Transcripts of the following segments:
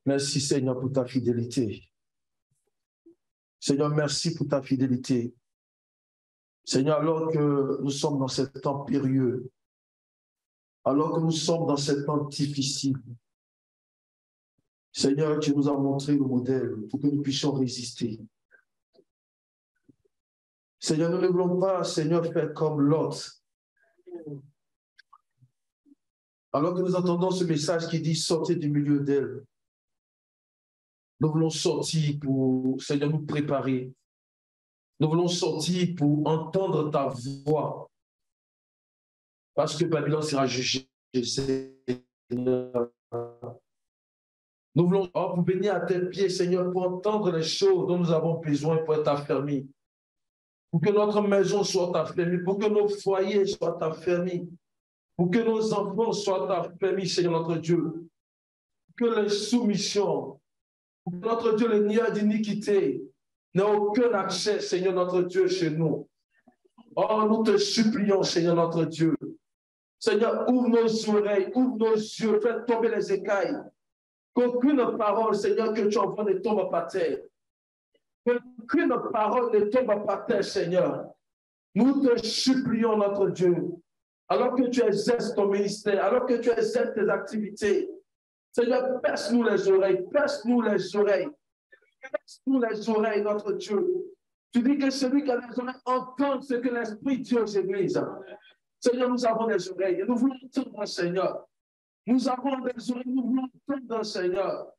Merci Seigneur pour ta fidélité. Seigneur, merci pour ta fidélité. Seigneur, alors que nous sommes dans ce temps périlleux, alors que nous sommes dans ce temps difficile, Seigneur, tu nous as montré le modèle pour que nous puissions résister. Seigneur, nous ne voulons pas, Seigneur, faire comme Lot. Alors que nous entendons ce message qui dit « Sortez du milieu d'elle », nous voulons sortir pour, Seigneur, nous préparer. Nous voulons sortir pour entendre ta voix. Parce que Babylone sera jugée, Seigneur. Nous voulons vous bénir à tes pieds, Seigneur, pour entendre les choses dont nous avons besoin pour être affermis. Pour que notre maison soit affermie, pour que nos foyers soient affermis, pour que nos enfants soient affermis, Seigneur notre Dieu. Que les soumissions, pour que notre Dieu, le niais d'iniquité, n'a aucun accès, Seigneur notre Dieu, chez nous. Oh, nous te supplions, Seigneur notre Dieu. Seigneur, ouvre nos oreilles, ouvre nos yeux, fais tomber les écailles. Qu'aucune parole, Seigneur, que tu envoies ne tombe par terre. Qu'aucune parole ne tombe par terre, Seigneur. Nous te supplions, notre Dieu, alors que tu exerces ton ministère, alors que tu exerces tes activités. Seigneur, perce-nous les oreilles, perce-nous les oreilles. Perce-nous les oreilles, notre Dieu. Tu dis que celui qui a les oreilles entend ce que l'Esprit dit aux églises. Seigneur, nous avons des oreilles et nous voulons entendre, Seigneur. Nous avons des oreilles, nous voulons entendre, Seigneur.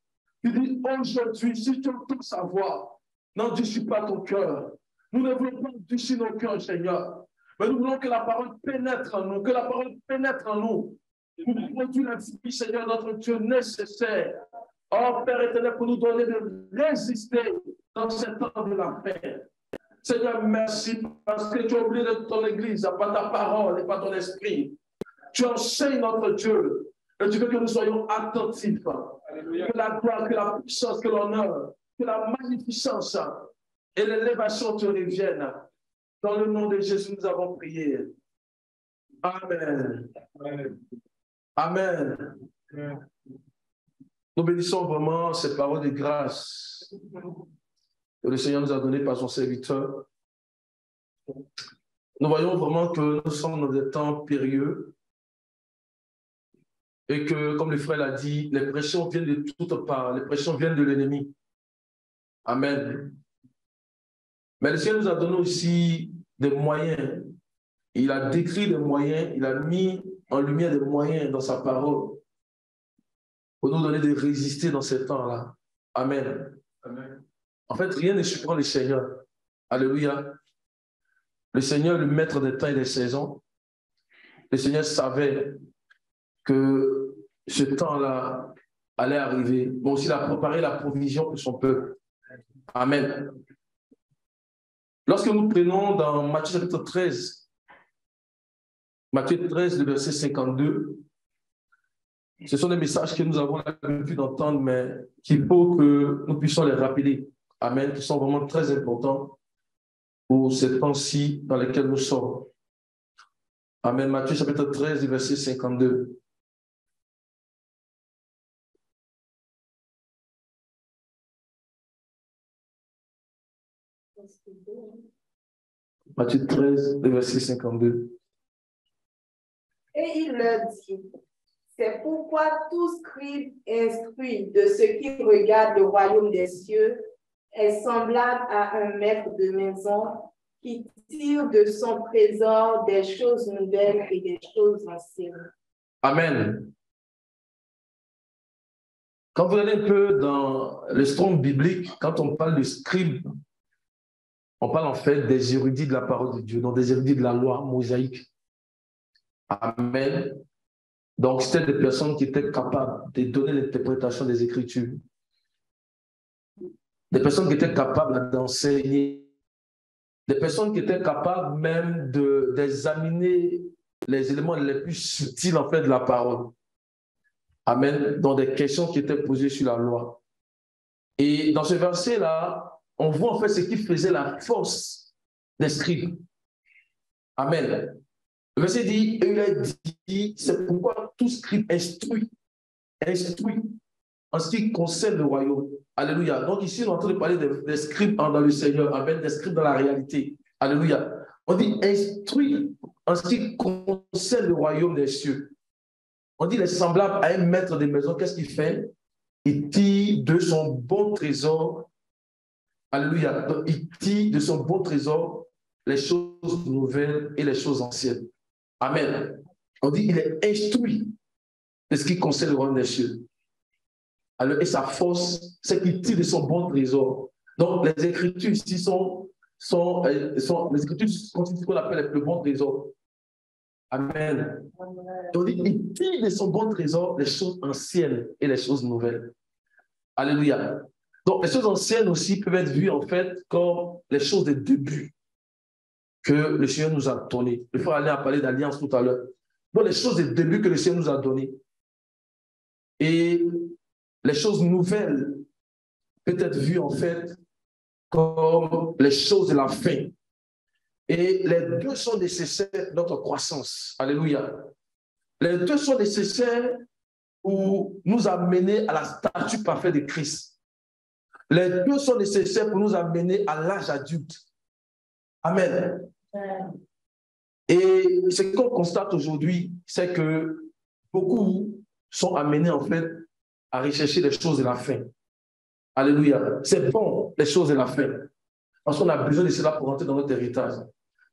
Tu dis aujourd'hui, si tu entends sa voix, n'endurcis pas ton cœur. Nous ne voulons pas endurcir nos cœurs, Seigneur. Mais nous voulons que la parole pénètre en nous, que la parole pénètre en nous. Pour produire la vie, Seigneur, notre Dieu, nécessaire. Oh, Père éternel, pour nous donner de résister dans ce temps de la paix. Seigneur, merci parce que tu as oublié de ton Église, par ta parole et par ton esprit. Tu enseignes notre Dieu. Et tu veux que nous soyons attentifs. Alléluia. Que la gloire, que la puissance, que l'honneur, que la magnificence et l'élévation te reviennent. Dans le nom de Jésus, nous avons prié. Amen. Amen. Amen. Amen. Nous bénissons vraiment ces paroles de grâce que le Seigneur nous a données par son serviteur. Nous voyons vraiment que nous sommes dans des temps périlleux et que, comme le frère l'a dit, les pressions viennent de toutes parts, les pressions viennent de l'ennemi. Amen. Mais le Seigneur nous a donné aussi des moyens. Il a décrit des moyens, il a mis en lumière des moyens dans sa parole pour nous donner de résister dans ces temps-là. Amen. Amen. En fait, rien ne surprend le Seigneur. Alléluia. Le Seigneur, le maître des temps et des saisons, le Seigneur savait que ce temps-là allait arriver. Bon, aussi, il a préparé la provision pour son peuple. Amen. Lorsque nous prenons dans Matthieu chapitre 13, Matthieu 13, le verset 52, ce sont des messages que nous avons l'habitude d'entendre, mais qu'il faut que nous puissions les rappeler. Amen, qui sont vraiment très importants pour ces temps-ci dans lesquels nous sommes. Amen. Matthieu chapitre 13, verset 52. Matthieu 13, verset 52. Et il leur dit, c'est pourquoi tout scribe instruit de ce qui regarde le royaume des cieux est semblable à un maître de maison qui tire de son trésor des choses nouvelles et des choses anciennes. Amen. Quand vous allez un peu dans le Strong biblique, quand on parle de scribe, on parle en fait des érudits de la parole de Dieu, donc des érudits de la loi mosaïque. Amen. Donc, c'était des personnes qui étaient capables de donner l'interprétation des Écritures. Des personnes qui étaient capables d'enseigner. Des personnes qui étaient capables même d'examiner les éléments les plus subtils en fait de la parole. Amen. Dans des questions qui étaient posées sur la loi. Et dans ce verset-là, on voit en fait ce qui faisait la force des scribes. Amen. Le verset dit, il a dit, c'est pourquoi tout scribe instruit. en ce qui concerne le royaume. Alléluia. Donc ici, on est en train de parler des scribes dans le Seigneur, amen, des scribes dans la réalité. Alléluia. On dit instruit en ce qui concerne le royaume des cieux. On dit il est semblable à un maître de maison. Qu'est-ce qu'il fait? Il tire de son bon trésor. Alléluia. Donc, il tire de son bon trésor les choses nouvelles et les choses anciennes. Amen. On dit il est instruit de ce qui concerne le royaume des cieux. Alors, et sa force, c'est qu'il tire de son bon trésor. Donc, les Écritures ici les Écritures constituent ce qu'on appelle le bon trésor. Amen. Donc, il tire de son bon trésor les choses anciennes et les choses nouvelles. Alléluia. Donc, les choses anciennes aussi peuvent être vues, en fait, comme les choses de début que le Seigneur nous a données. Il faut aller à parler d'alliance tout à l'heure. Donc, les choses de début que le Seigneur nous a données. Et les choses nouvelles peuvent être vues, en fait, comme les choses de la fin. Et les deux sont nécessaires dans notre croissance. Alléluia. Les deux sont nécessaires pour nous amener à la statue parfaite de Christ. Les deux sont nécessaires pour nous amener à l'âge adulte. Amen. Et ce qu'on constate aujourd'hui, c'est que beaucoup sont amenés en fait à rechercher les choses de la fin. Alléluia. C'est bon, les choses de la fin. Parce qu'on a besoin de cela pour rentrer dans notre héritage.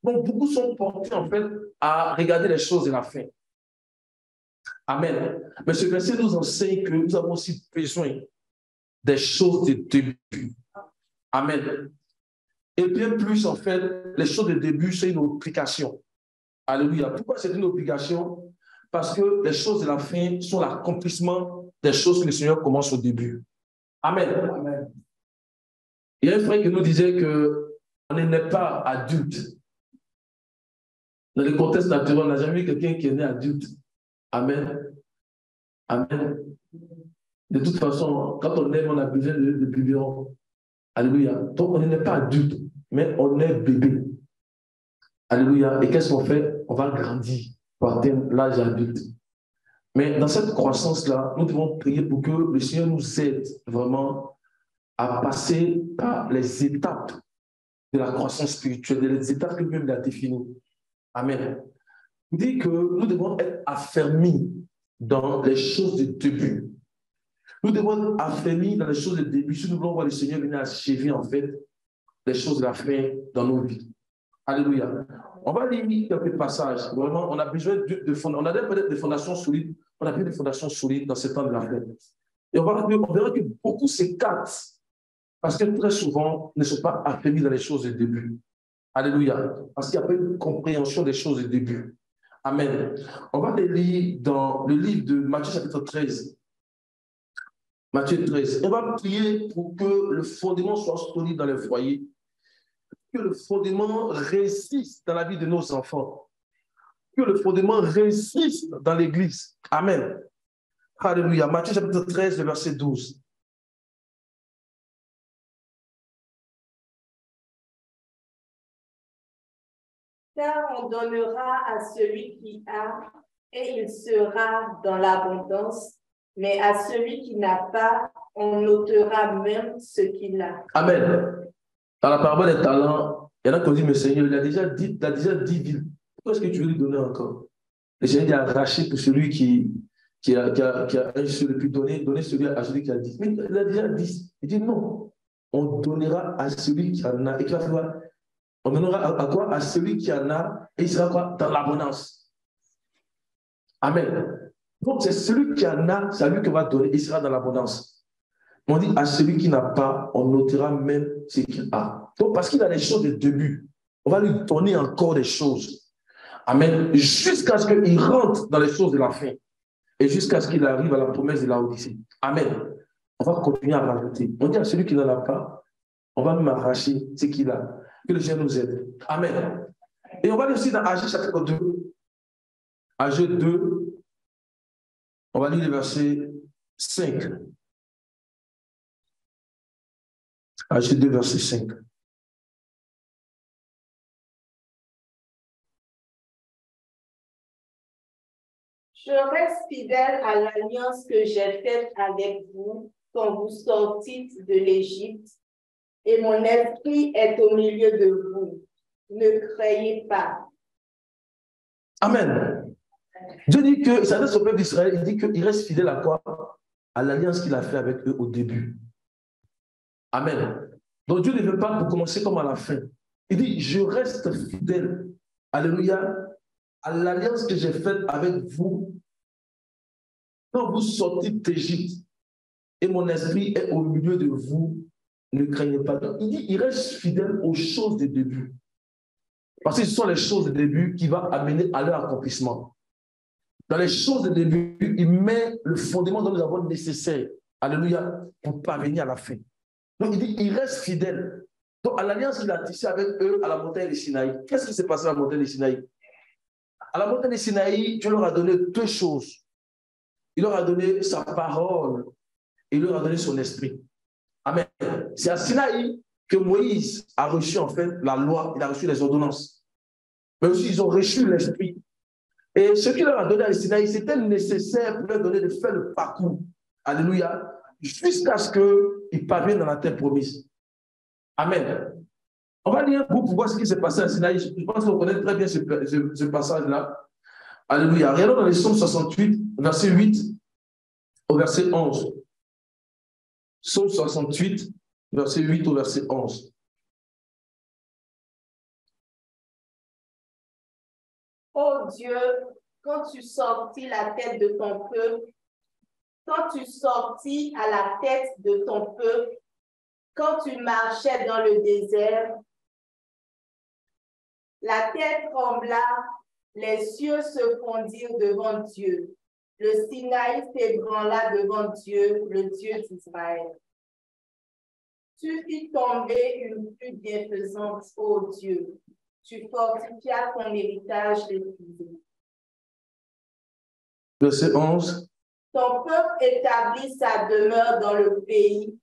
Donc, beaucoup sont portés en fait à regarder les choses de la fin. Amen. Mais ce verset nous enseigne que nous avons aussi besoin des choses de début. Amen. Et bien plus, en fait, les choses de début, c'est une obligation. Alléluia. Pourquoi c'est une obligation? Parce que les choses de la fin sont l'accomplissement des choses que le Seigneur commence au début. Amen. Amen. Il y a un frère qui nous disait qu'on n'est pas adulte. Dans le contexte naturel, on n'a jamais vu quelqu'un qui est né adulte. Amen. Amen. De toute façon, quand on aime, on a besoin de biberon. Alléluia. Donc, on n'est pas adulte, mais on est bébé. Alléluia. Et qu'est-ce qu'on fait? On va grandir pour atteindre l'âge adulte. Mais dans cette croissance-là, nous devons prier pour que le Seigneur nous aide vraiment à passer par les étapes de la croissance spirituelle, les étapes que lui-même a définies. Amen. Il dit que nous devons être affermis dans les choses du début. Nous devons être affermis dans les choses du début si nous voulons voir le Seigneur venir achever en fait les choses de la fin dans nos vies. Alléluia. On va lire quelques passages. Vraiment, on a besoin de fondations. On a peut-être des fondations solides. On a besoin de fondations solides dans ce temps de la fin. Et on verra que beaucoup s'écartent parce que très souvent ne sont pas affermis dans les choses du début. Alléluia. Parce qu'il n'y a pas une compréhension des choses du début. Amen. On va les lire dans le livre de Matthieu chapitre 13. Matthieu 13. On va prier pour que le fondement soit solide dans les foyers, que le fondement résiste dans la vie de nos enfants, que le fondement résiste dans l'Église. Amen. Alléluia. Matthieu chapitre 13, le verset 12. Car on donnera à celui qui a, et il sera dans l'abondance, mais à celui qui n'a pas, on ôtera même ce qu'il a. Amen. Dans la parabole des talents, il y en a qui ont dit, mais Seigneur, il a déjà 10 villes. Pourquoi est-ce que tu veux lui donner encore? Le Seigneur dit arracher pour celui qui a un seul, et puis donner celui à celui qui a 10. Mais il a déjà 10. Il dit non, on donnera à celui qui en a. Et tu vas voir, on donnera à quoi? À celui qui en a, et il sera quoi? Dans l'abondance. Amen. Donc c'est celui qui en a, c'est à lui qu'on va donner, il sera dans l'abondance. On dit à celui qui n'a pas, on notera même ce qu'il a. Donc parce qu'il a les choses de début, on va lui donner encore des choses. Amen. Jusqu'à ce qu'il rentre dans les choses de la fin. Et jusqu'à ce qu'il arrive à la promesse de la Odyssée. Amen. On va continuer à rajouter. On dit à celui qui n'en a pas, on va même arracher ce qu'il a. Que le Seigneur nous aide. Amen. Et on va aller aussi dans Agé chapitre 2. Agé 2. On va lire le verset 5. Agé 2, verset 5. Je reste fidèle à l'alliance que j'ai faite avec vous quand vous sortîtes de l'Égypte, et mon esprit est au milieu de vous. Ne craignez pas. Amen. Dieu dit que, il s'adresse au peuple d'Israël, il dit qu'il reste fidèle à quoi? À l'alliance qu'il a fait avec eux au début. Amen. Donc Dieu ne veut pas pour commencer comme à la fin. Il dit, je reste fidèle, alléluia, à l'alliance que j'ai faite avec vous quand vous sortez d'Égypte et mon esprit est au milieu de vous, ne craignez pas. Donc, il dit, il reste fidèle aux choses du début. Parce que ce sont les choses du début qui vont amener à leur accomplissement. Dans les choses du début, il met le fondement dont nous avons nécessaire, alléluia, pour parvenir à la fin. Donc il dit, il reste fidèle. Donc à l'alliance qu'il a tissée avec eux à la montagne de Sinaï. Qu'est-ce qui s'est passé à la montagne de Sinaï? À la montagne de Sinaï, Dieu leur a donné deux choses. Il leur a donné sa parole et il leur a donné son esprit. Amen. C'est à Sinaï que Moïse a reçu en fait la loi, il a reçu les ordonnances. Mais aussi ils ont reçu l'esprit. Et ce qu'il leur a donné à Sinaï, c'était nécessaire pour leur donner de faire le parcours. Alléluia. Jusqu'à ce qu'ils parviennent dans la terre promise. Amen. On va lire pour voir ce qui s'est passé à Sinaï. Je pense qu'on connaît très bien ce passage-là. Alléluia. Regardons dans les Psaumes 68, verset 8 au verset 11. Psaume 68, verset 8 au verset 11. Ô Dieu, quand tu sortis la tête de ton peuple, quand tu sortis à la tête de ton peuple, quand tu marchais dans le désert, la terre trembla, les cieux se fondirent devant Dieu. Le Sinaï s'ébranla devant Dieu, le Dieu d'Israël. Tu fis tomber une pluie bienfaisante, ô Dieu. Tu fortifias ton héritage épuisé. Verset 11. Ton peuple établit sa demeure dans le pays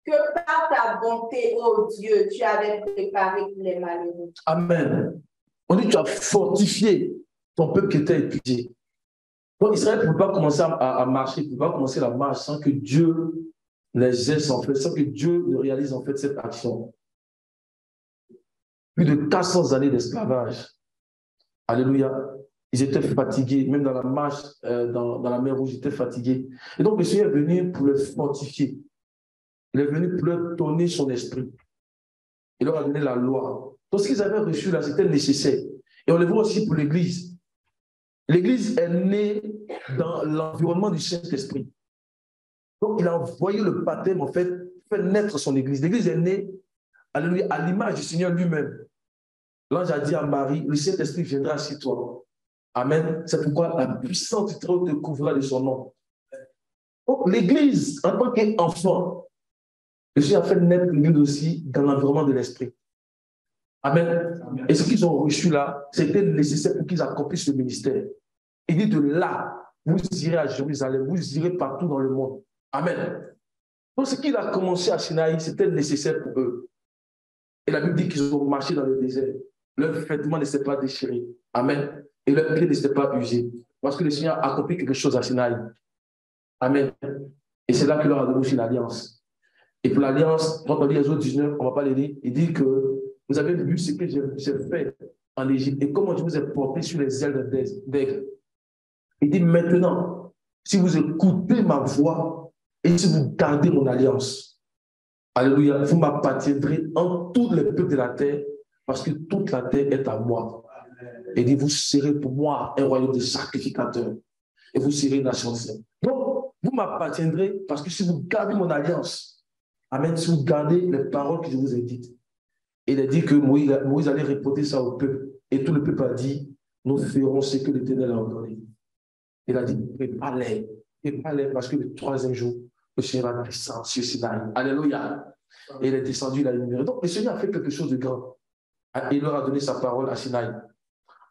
que par ta bonté, ô Dieu, tu avais préparé pour les malheureux. Amen. On dit que tu as fortifié ton peuple qui était épuisé. Donc Israël ne peut pas commencer à marcher, il ne peut pas commencer la marche sans que Dieu les aide en fait, sans que Dieu ne réalise en fait cette action. Plus de 400 années d'esclavage. Alléluia. Ils étaient fatigués, même dans la marche, dans la mer Rouge, ils étaient fatigués. Et donc le Seigneur est venu pour les fortifier. Il est venu pour leur donner son esprit. Il leur a donné la loi. Donc ce qu'ils avaient reçu là, c'était nécessaire. Et on le voit aussi pour l'Église. L'Église est née dans l'environnement du Saint-Esprit. Donc il a envoyé le baptême, en fait, pour faire naître son Église. L'Église est née, alléluia, à l'image du Seigneur lui-même. L'ange a dit à Marie, le Saint-Esprit viendra sur toi. Amen. C'est pourquoi la puissance du trône te couvrira de son nom. Donc l'Église, en tant qu'enfant, le Seigneur a fait naître l'Église aussi dans l'environnement de l'Esprit. Amen. Amen. Et ce qu'ils ont reçu là, c'était nécessaire pour qu'ils accomplissent le ministère. Il dit de là, vous irez à Jérusalem, vous irez partout dans le monde. Amen. Donc ce qu'il a commencé à Sinaï, c'était nécessaire pour eux. Et la Bible dit qu'ils ont marché dans le désert. Leur vêtement ne s'est pas déchiré. Amen. Et leur pied ne s'est pas usé. Parce que le Seigneur a accompli quelque chose à Sinaï. Amen. Et c'est là qu'il leur a donné aussi l'alliance. Et pour l'alliance, quand on lit les autres 19, on ne va pas les lire, il dit que vous avez vu ce que j'ai fait en Égypte et comment je vous ai porté sur les ailes d'aigle. Il dit maintenant, si vous écoutez ma voix et si vous gardez mon alliance, alléluia, vous m'appartiendrez en tous les peuples de la terre parce que toute la terre est à moi. Et il dit, vous serez pour moi un royaume de sacrificateurs et vous serez une nation sainte. Donc, vous m'appartiendrez parce que si vous gardez mon alliance, amen, si vous gardez les paroles que je vous ai dites. Il a dit que Moïse allait répéter ça au peuple. Et tout le peuple a dit, nous ferons ce que l'Éternel a ordonné. Il a dit, prépare-les parce que le troisième jour, le Seigneur va descendre sur Sinaï. Alléluia. Et il est descendu, il a libéré. Donc le Seigneur a fait quelque chose de grand. Il leur a donné sa parole à Sinaï.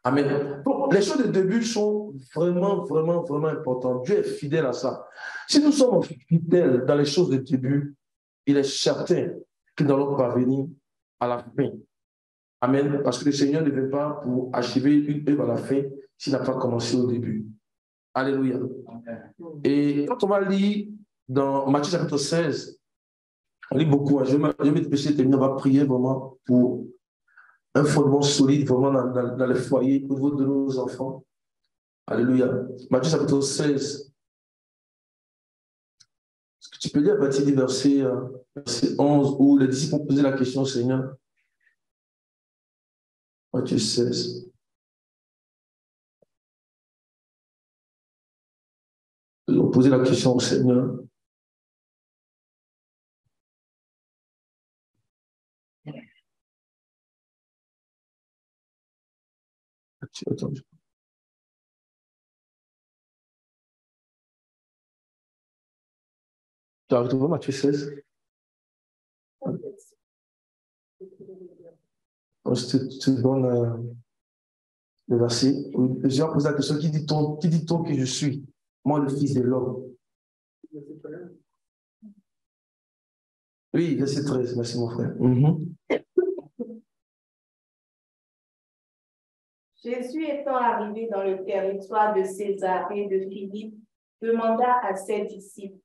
Amen. Donc les choses de début sont vraiment, vraiment, vraiment importantes. Dieu est fidèle à ça. Si nous sommes fidèles dans les choses de début, il est certain que nous allons parvenir à la fin. Amen. Parce que le Seigneur ne veut pas pour achever une œuvre à la fin s'il n'a pas commencé au début. Alléluia. Et quand on va lire dans Matthieu chapitre 16, on lit beaucoup. Hein. Je vais me dépêcher de terminer. On va prier vraiment pour un fondement solide vraiment dans les foyers au niveau de nos enfants. Alléluia. Matthieu chapitre 16. Est-ce que tu peux lire à partir du verset 11 où les disciples ont posé la question au Seigneur? Matthieu 16. Ils ont posé la question au Seigneur. Attends. Tu as retrouvé Matthieu 16? Je te donne le verset où Jésus a posé la question, qui dit-on que je suis? Moi, le Fils de l'homme. Oui, verset 13, merci mon frère. Jésus étant arrivé dans le territoire de Césarée de Philippe, demanda à ses disciples,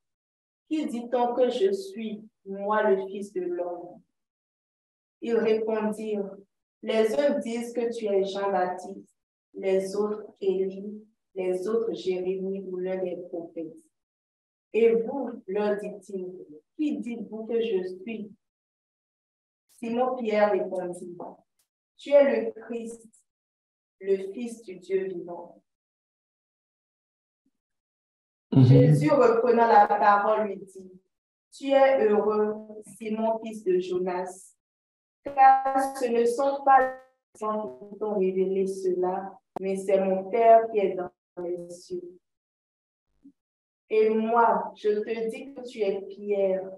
qui dit-on que je suis, moi le Fils de l'homme? Ils répondirent, les uns disent que tu es Jean-Baptiste, les autres Élie, les autres Jérémie ou l'un des prophètes. Et vous, leur dit-il, qui dites-vous que je suis? Simon-Pierre répondit, tu es le Christ, le Fils du Dieu vivant. Jésus, reprenant la parole, lui dit, tu es heureux, Simon, fils de Jonas, car ce ne sont pas les gens qui t'ont révélé cela, mais c'est mon Père qui est dans les cieux. Et moi, je te dis que tu es Pierre,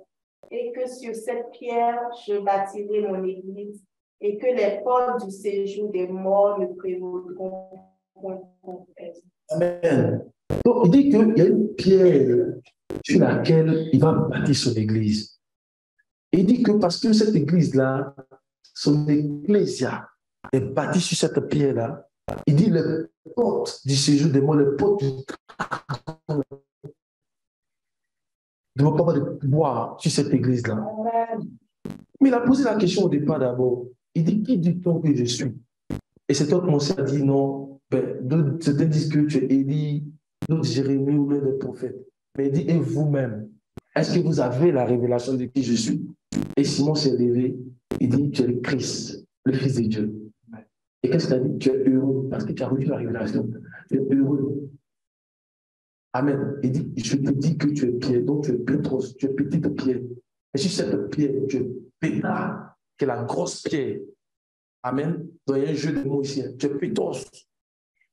et que sur cette pierre, je bâtirai mon église, et que les portes du séjour des morts ne prévaudront point contre elle. Amen. Donc, il dit qu'il y a une pierre sur laquelle il va bâtir son église. Et il dit que parce que cette église-là, son ecclésia est bâtie sur cette pierre-là, il dit les portes du séjour des morts, les portes du dragon ne vont pas avoir de pouvoir sur cette église-là. Mais il a posé la question au départ d'abord. Il dit, qui dit-on que je suis? Et c'est toi qui commencé à dire non. Certains disent que tu es Élie, d'autres Jérémie ou l'un des prophètes. Mais il dit, et vous-même, est-ce que vous avez la révélation de qui je suis? Et Simon s'est levé, il dit, tu es le Christ, le Fils de Dieu. Et qu'est-ce qu'il a dit? Tu es heureux parce que tu as reçu la révélation. Tu es heureux. Amen. Il dit, je te dis que tu es Pierre, donc tu es Pétros, tu es petite pierre. Et sur cette pierre, tu es Pétra, qui est la grosse pierre. Amen. Donc il y a un jeu de mots ici. Tu es Pétros.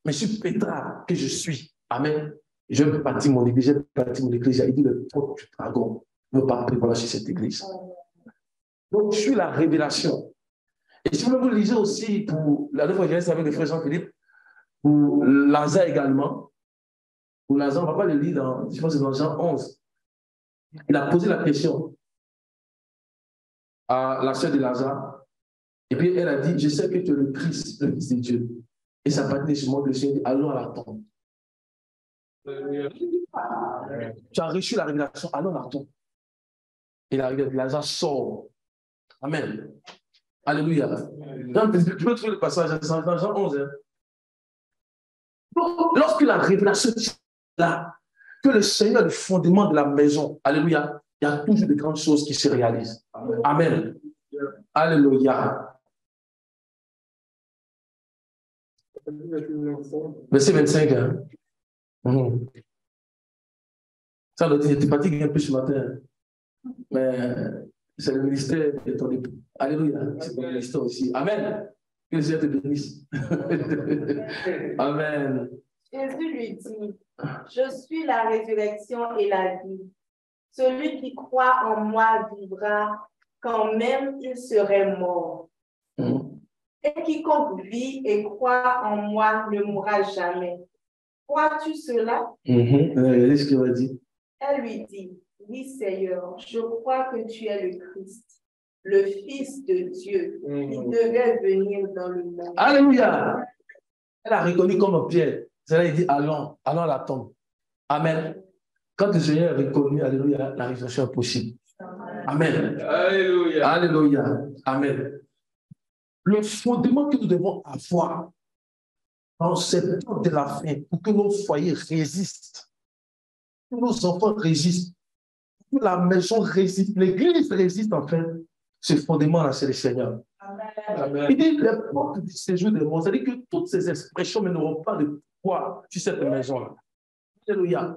Mais sur Pétra que je suis. Amen. Je vais bâtir mon église, j'ai bâti mon église. Il dit le porte du dragon ne va pas prévaloir sur cette église. Donc je suis la révélation. Et si vous lisez aussi pour la dernière fois que j'ai avec le frère Jean-Philippe, pour Lazare également, pour Lazare, on ne va pas le lire dans, je pense que c'est dans Jean 11. Il a posé la question à la sœur de Lazare. Et puis elle a dit, je sais que tu es le Christ, le Fils de Dieu. Et sa patrie sur moi, le Seigneur dit, allons à la tombe. Tu as reçu la révélation, allons à la tombe. Et la révélation de Lazare sort. Amen. Alléluia. Tu peux trouver le passage dans Jean 11. Hein? Donc, lorsque la révélation est là, que le Seigneur est le fondement de la maison, alléluia, il y a toujours de grandes choses qui se réalisent. Amen. Alléluia. Verset 25. Hein? Ça, on dit, tu fatigues un peu ce matin. Mais c'est le ministère de ton époux. Alléluia. C'est ton ministère aussi. Amen. Que le Seigneur te bénisse. Amen. Jésus lui dit, je suis la résurrection et la vie. Celui qui croit en moi vivra quand même il serait mort. Et quiconque vit et croit en moi ne mourra jamais. Crois-tu cela? Regardez ce qu'il va dire. Elle lui dit, oui Seigneur, je crois que tu es le Christ, le Fils de Dieu, qui devait venir dans le monde. Alléluia. Elle a reconnu comme Pierre. C'est là il dit, allons à la tombe. Amen. Quand le Seigneur est reconnu, alléluia, la résurrection est possible. Amen. Alléluia. Alléluia. Amen. Le fondement que nous devons avoir dans cette temps de la fin, pour que nos foyers résistent, que nos enfants résistent, que la maison résiste, l'église résiste, en fait, ce fondement-là, c'est le Seigneur. Amen. Il dit, les portes du séjour des morts, c'est-à-dire que toutes ces expressions n'auront pas de poids sur cette maison-là. Alléluia.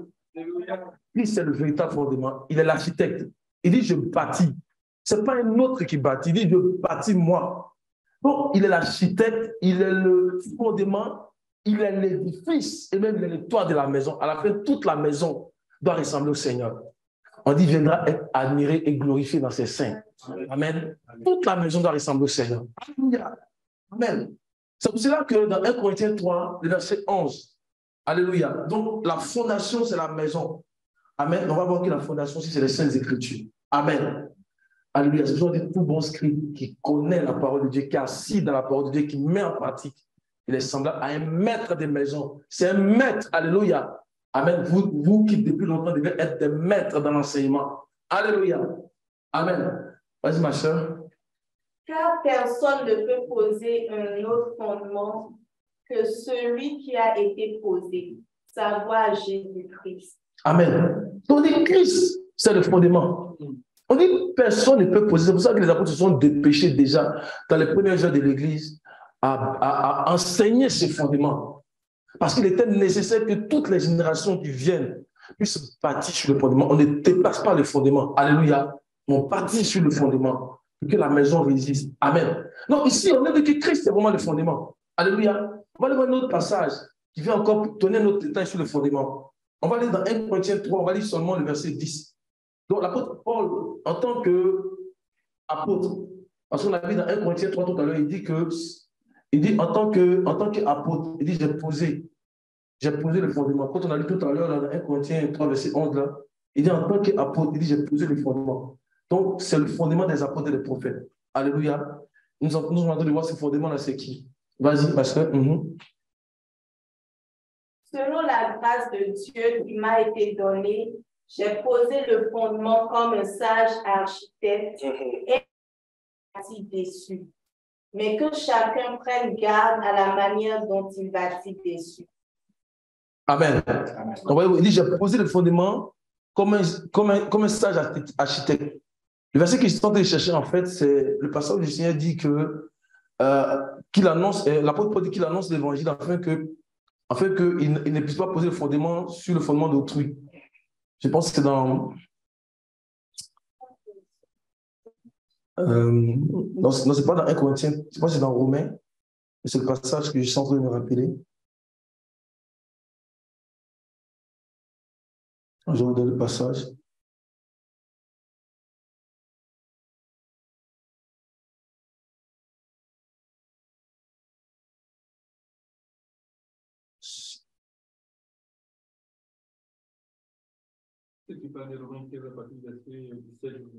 Lui, c'est le véritable fondement. Il est l'architecte. Il dit, je bâtis. Ce n'est pas un autre qui bâtit. Il dit, je bâtis moi. Donc, il est l'architecte, il est le fondement, il est l'édifice et même il est le toit de la maison. À la fin, toute la maison doit ressembler au Seigneur. On dit, viendra être admiré et glorifié dans ses saints. Amen. Toute la maison doit ressembler au Seigneur. Alléluia. Amen. C'est pour cela que dans 1 Corinthiens 3, le verset 11, alléluia. Donc, la fondation, c'est la maison. Amen. On va voir que la fondation, c'est les Saintes Écritures. Amen. Alléluia. C'est besoin de tout bon scribe qui connaît la parole de Dieu, qui est assis dans la parole de Dieu, qui met en pratique. Il est semblable à un maître des maisons. C'est un maître. Alléluia. Amen. Vous qui depuis longtemps devez être des maîtres dans l'enseignement. Alléluia. Amen. Vas-y, ma soeur. Car personne ne peut poser un autre fondement que celui qui a été posé, savoir Jésus-Christ. Amen. Donc, Christ, c'est le fondement. On dit que personne ne peut poser. C'est pour ça que les apôtres se sont dépêchés déjà dans les premières heures de l'Église à enseigner ce fondement. Parce qu'il était nécessaire que toutes les générations qui viennent puissent bâtir sur le fondement. On ne dépasse pas le fondement. Alléluia. On bâtit sur le fondement pour que la maison résiste. Amen. Donc ici, on a dit que Christ est vraiment le fondement. Alléluia. On va aller voir un autre passage qui vient encore donner un autre détail sur le fondement. On va aller dans 1 Corinthiens 3, on va lire seulement le verset 10. Donc l'apôtre Paul, en tant qu'apôtre, parce qu'on a vu dans 1 Corinthiens 3 tout à l'heure, il dit en tant qu'apôtre, il dit j'ai posé le fondement. Quand on a lu tout à l'heure dans 1 Corinthiens 3, verset 11, là, il dit en tant qu'apôtre, il dit j'ai posé le fondement. Donc c'est le fondement des apôtres et des prophètes. Alléluia. Nous sommes en train de voir ce fondement-là, c'est qui? Vas-y, pasteur. Selon la grâce de Dieu qui m'a été donnée, j'ai posé le fondement comme un sage architecte et bâti dessus. Mais que chacun prenne garde à la manière dont il bâtit dessus. Amen. Il dit, j'ai posé le fondement comme un sage architecte. Le verset que je suis en train de chercher, en fait, c'est le passage où le Seigneur dit qu'il annonce, l'apôtre Paul dit qu'il annonce l'évangile afin qu'il ne puisse pas poser le fondement sur le fondement d'autrui. Je pense que c'est dans... non, c'est pas dans 1 Corinthiens, je pense que c'est dans Romains, mais c'est le passage que je suis en train de me rappeler. Je vous donne le passage.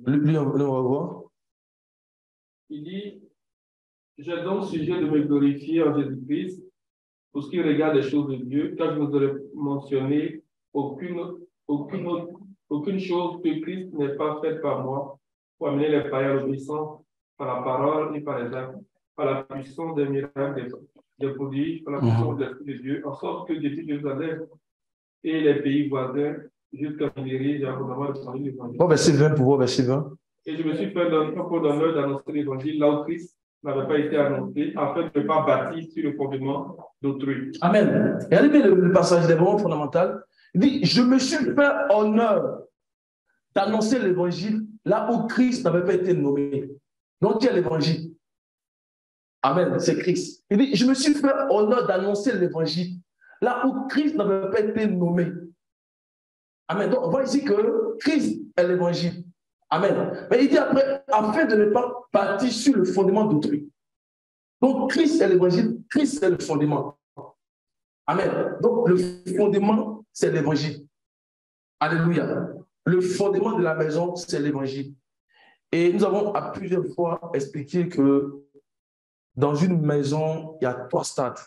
Lui, on va voir. Il dit, j'ai donc sujet de me glorifier en Jésus-Christ pour ce qui regarde les choses de Dieu, car je vous aurais mentionné aucune chose que Christ n'ait pas faite par moi pour amener les païens à l'obéissance par la parole et par les actes, par la puissance des miracles, des prodiges, par la puissance de l'Esprit de Dieu, en sorte que depuis Jérusalem et les pays voisins, jusqu'à Syrie, j'ai abondamment répandu l'évangile. Bon, verset 20 pour voir, verset 20. Et je me suis fait un peu d'honneur d'annoncer l'évangile là où Christ n'avait pas été annoncé, afin de ne pas bâtir sur le fondement d'autrui. Amen. Regardez bien le passage, il est vraiment fondamental. Il dit, je me suis fait honneur d'annoncer l'évangile là où Christ n'avait pas été nommé. Donc, qui est l'évangile? Amen, c'est Christ. Il dit, je me suis fait honneur d'annoncer l'évangile là où Christ n'avait pas été nommé. Amen. Donc, on voit ici que Christ est l'évangile. Amen. Mais il dit après, afin de ne pas bâtir sur le fondement d'autrui. Donc, Christ est l'évangile, Christ est le fondement. Amen. Donc, le fondement, c'est l'évangile. Alléluia. Le fondement de la maison, c'est l'évangile. Et nous avons à plusieurs fois expliqué que dans une maison, il y a 3 stades.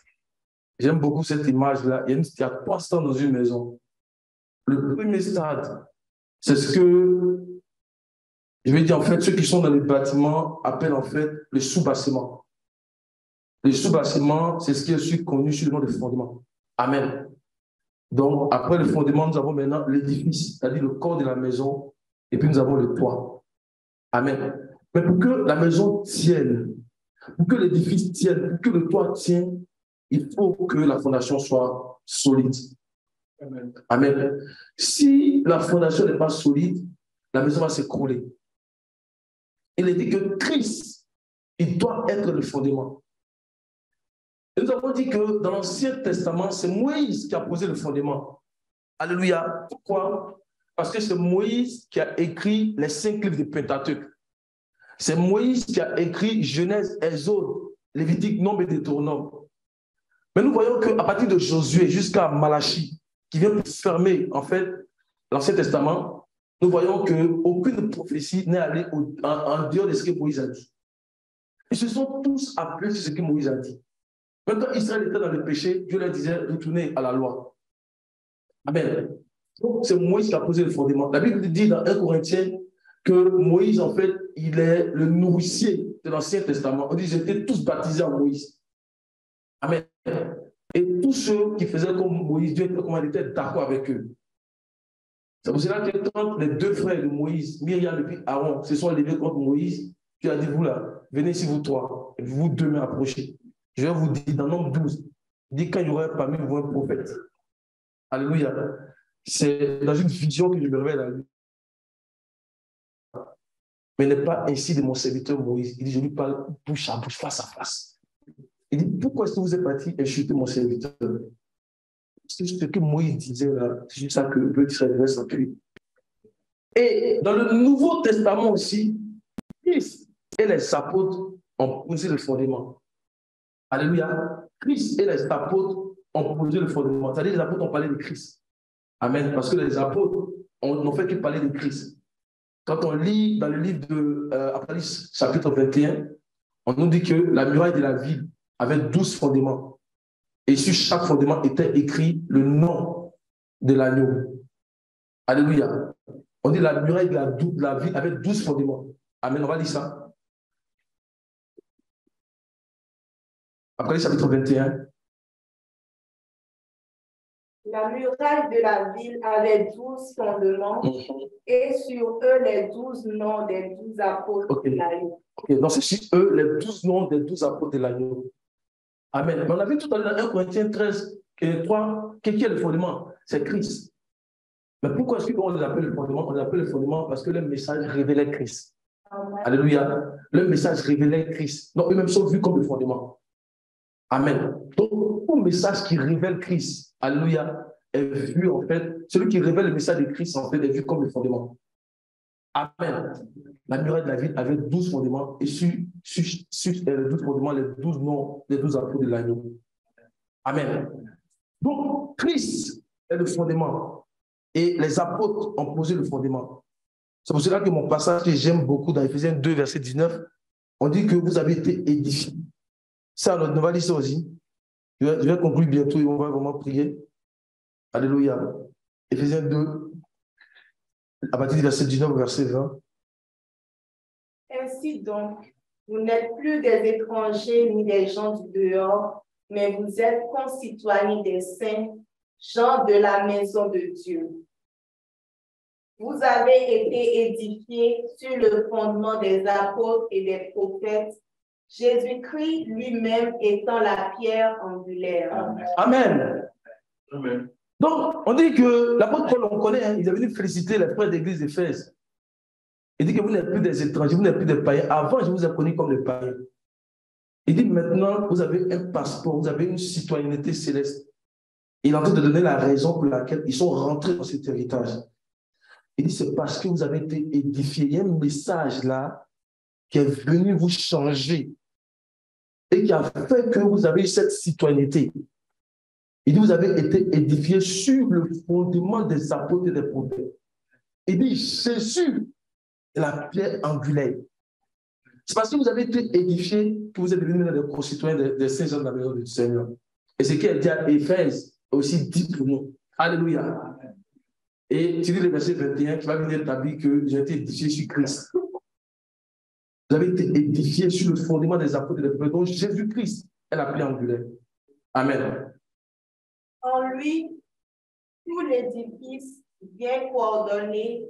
J'aime beaucoup cette image-là. Il y a 3 stades dans une maison. Le premier stade, c'est ce que, je vais dire en fait, ceux qui sont dans les bâtiments appellent en fait le sous-bâtiment. Le sous-bâtiment, c'est ce qui est connu sur le nom de fondement. Amen. Donc, après le fondement, nous avons maintenant l'édifice, c'est-à-dire le corps de la maison, et puis nous avons le toit. Amen. Mais pour que la maison tienne, pour que l'édifice tienne, pour que le toit tienne, il faut que la fondation soit solide. Amen. Amen. Si la fondation n'est pas solide, la maison va s'écrouler. Il est dit que Christ, il doit être le fondement. Et nous avons dit que dans l'Ancien Testament, c'est Moïse qui a posé le fondement. Alléluia. Pourquoi? Parce que c'est Moïse qui a écrit les 5 livres du Pentateuque. C'est Moïse qui a écrit Genèse, Exode, Lévitique, Nombre et Deutéronome. Mais nous voyons qu'à partir de Josué jusqu'à Malachie, qui vient pour fermer en fait l'Ancien Testament, nous voyons qu'aucune prophétie n'est allée en dehors de ce que Moïse a dit. Ils se sont tous appelés sur ce que Moïse a dit. Même quand Israël était dans le péché, Dieu leur disait retournez à la loi. Amen. Donc c'est Moïse qui a posé le fondement. La Bible dit dans 1 Corinthiens que Moïse, en fait, il est le nourricier de l'Ancien Testament. On dit ils étaient tous baptisés en Moïse. Amen. Et tous ceux qui faisaient comme Moïse, Dieu était d'accord avec eux. C'est pour cela que quand les 2 frères de Moïse, Myriam et puis Aaron, se sont levés contre Moïse, Dieu a dit, vous là, venez ici vous 3, et vous 2 m'approchez. Je vais vous dire, dans Nombre 12, il dit quand il y aura parmi vous un prophète. Alléluia. C'est dans une vision que je me révèle à lui. Mais n'est pas ainsi de mon serviteur Moïse. Il dit, je lui parle bouche à bouche, face à face. Il dit, pourquoi est-ce que vous êtes parti insulter mon serviteur? C'est ce que Moïse disait là, c'est juste ça que le peuple d'Israël s'appuie. Et dans le Nouveau Testament aussi, Christ et les apôtres ont posé le fondement. Alléluia. Christ et les apôtres ont posé le fondement. C'est-à-dire les apôtres ont parlé de Christ. Amen. Parce que les apôtres n'ont fait que parler de Christ. Quand on lit dans le livre de Apocalypse, chapitre 21, on nous dit que la muraille de la ville avait 12 fondements. Et sur chaque fondement était écrit le nom de l'agneau. Alléluia. On dit la muraille de la ville avait 12 fondements. Amen. On va lire ça. Apocalypse chapitre 21. La muraille de la ville avait 12 fondements et sur eux les 12 noms des 12 apôtres de l'agneau. Ok, donc c'est sur eux les 12 noms des 12 apôtres de l'agneau. Amen. Mais on a vu tout à l'heure dans 1 Corinthiens 13, 3, qui est le fondement? C'est Christ. Mais pourquoi est-ce qu'on les appelle le fondement? On les appelle le fondement parce que le message révélait Christ. Amen. Alléluia. Le message révélait Christ. Donc eux-mêmes sont vus comme le fondement. Amen. Donc, tout message qui révèle Christ, alléluia, est vu en fait, celui qui révèle le message de Christ en fait est vu comme le fondement. Amen. La muraille de la ville avait 12 fondements et sur les 12 fondements, les 12 noms, les 12 apôtres de l'agneau. Amen. Donc, Christ est le fondement et les apôtres ont posé le fondement. C'est pour cela que mon passage que j'aime beaucoup dans Éphésiens 2, verset 19, on dit que vous avez été édifiés. Ça, on va lire ça aussi. Je vais conclure bientôt et on va vraiment prier. Alléluia. Éphésiens 2, à partir du verset 19 au verset 20. Ainsi donc, vous n'êtes plus des étrangers ni des gens du dehors, mais vous êtes concitoyens des saints, gens de la maison de Dieu. Vous avez été édifiés sur le fondement des apôtres et des prophètes, Jésus-Christ lui-même étant la pierre angulaire. Amen. Amen. Donc, on dit que l'apôtre Paul, on connaît, hein, il est venu féliciter les frères d'église d'Éphèse. Il dit que vous n'êtes plus des étrangers, vous n'êtes plus des païens. Avant, je vous ai connu comme des païens. Il dit maintenant, vous avez un passeport, vous avez une citoyenneté céleste. Il est en train de donner la raison pour laquelle ils sont rentrés dans cet héritage. Il dit c'est parce que vous avez été édifiés. Il y a un message là qui est venu vous changer et qui a fait que vous avez eu cette citoyenneté. Il dit vous avez été édifiés sur le fondement des apôtres et des prophètes. Il dit Jésus est la pierre angulaire. C'est parce que vous avez été édifiés que vous êtes devenus des concitoyens des saints gens de la maison du Seigneur. Et ce qu'il dit à Éphèse aussi dit pour nous. Alléluia. Et tu lis le verset 21, tu vas venir établir que j'ai été édifié sur Christ. Vous avez été édifié sur le fondement des apôtres et des prophètes. Donc Jésus-Christ est la pierre angulaire. Amen. En lui, tout l'édifice bien coordonné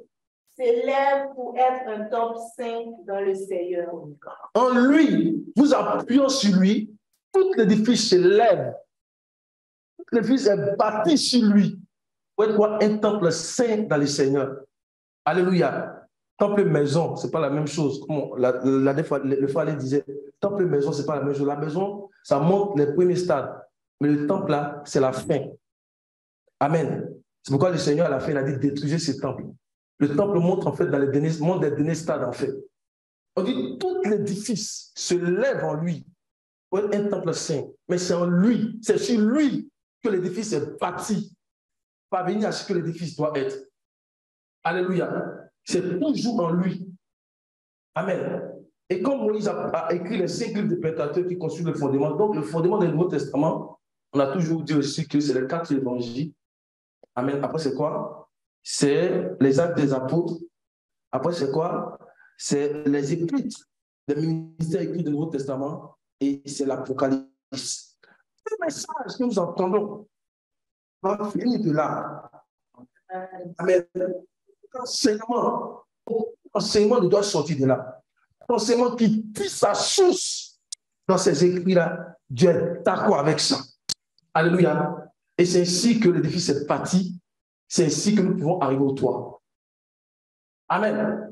s'élève pour être un temple saint dans le Seigneur. En lui, vous appuyant sur lui, tout l'édifice s'élève. Tout l'édifice est bâti sur lui. Pour être quoi? Un temple saint dans le Seigneur. Alléluia. Temple maison, ce n'est pas la même chose. Comme le frère disait, temple maison, ce n'est pas la même chose. La maison, ça montre les premiers stades. Mais le temple là, c'est la fin. Amen. C'est pourquoi le Seigneur, à la fin, il a dit détruisez ce temple. Le temple montre en fait dans les derniers stades, en fait. On dit tout l'édifice se lève en lui pour être un temple saint. Mais c'est en lui, c'est sur lui que l'édifice est bâti. Parvenir à ce que l'édifice doit être. Alléluia. C'est toujours en lui. Amen. Et comme Moïse a écrit les 5 livres de Pentateuque qui constituent le fondement, donc le fondement du Nouveau Testament, on a toujours dit aussi que c'est les 4 évangiles. Amen. Après, c'est quoi? C'est les actes des apôtres. Après, c'est quoi? C'est les épîtres des ministères écrits du Nouveau Testament et c'est l'Apocalypse. Le message que nous entendons va finir de là. Amen. L'enseignement doit sortir de là. L'enseignement qui tisse sa source dans ces écrits-là, Dieu est d'accord avec ça. Alléluia. Et c'est ainsi que l'édifice est bâti. C'est ainsi que nous pouvons arriver au toit. Amen.